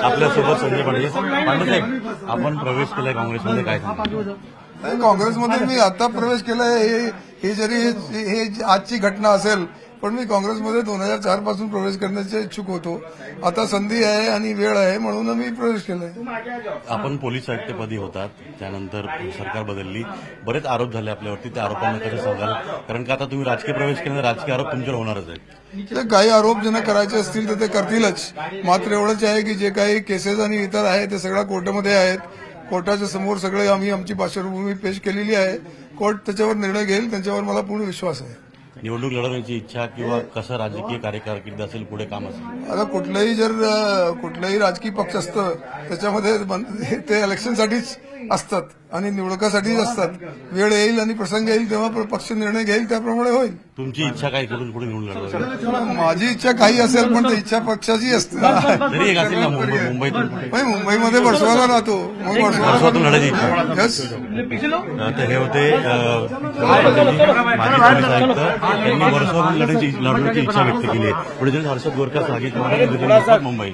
आपल्यासोबत संजय पांडे साहेब, आपण प्रवेश केलाय काँग्रेसमध्ये, काय सांगा? काँग्रेसमध्ये मी आता प्रवेश केलाय. हे जरी हे आजची घटना असेल, पण मी काँग्रेसमध्ये 2004 पासून प्रवेश करण्याचे इच्छुक होतो. आता संधी आहे आणि वेळ आहे म्हणून मी प्रवेश केलाय. आपण पोलीस आयुक्तपदी होतात, त्यानंतर सरकार बदलली, बरेच आरोप झाले आपल्यावरती. त्या आरोपांना कसं सांगाल? कारण का आता तुम्ही राजकीय प्रवेश केल्यानंतर राजकीय आरोप तुमच्यावर होणारच आहेत. काही आरोप ज्यांना करायचे असतील तर ते करतीलच. मात्र एवढंच आहे की जे काही केसेस आणि इतर आहे ते सगळ्या कोर्टामध्ये आहेत. कोर्टाच्या समोर सगळे आम्ही आमची पार्श्वभूमी पेश केलेली आहे. कोर्ट त्याच्यावर निर्णय घेईल, त्यांच्यावर मला पूर्ण विश्वास आहे. निवडणूक लढवण्याची इच्छा किंवा कसं राजकीय कार्यकारकीर्द असेल, पुढे काम असेल? आता कुठलंही राजकीय पक्ष असतं त्याच्यामध्ये ते इलेक्शनसाठीच असतात आणि निवडणुकासाठीच असतात. वेळ येईल आणि प्रसंग येईल तेव्हा पक्ष निर्णय घेईल, त्याप्रमाणे होईल. तुमची इच्छा काय करून पुढे निवडणूक लढवायची? माझी इच्छा काही असेल पण इच्छा पक्षाची असते. तरी एक असेल ना मुंबईमध्ये वर्सोवाला राहतो, मग वर्सोवातून लढायची इच्छा. यस. तर हे होते माजी पोलीस आयुक्त, त्यांनी वर्सोवातून लढण्याची इच्छा व्यक्त केली आहे. पुढे हर्षद गोरखा, सागित मुंबई.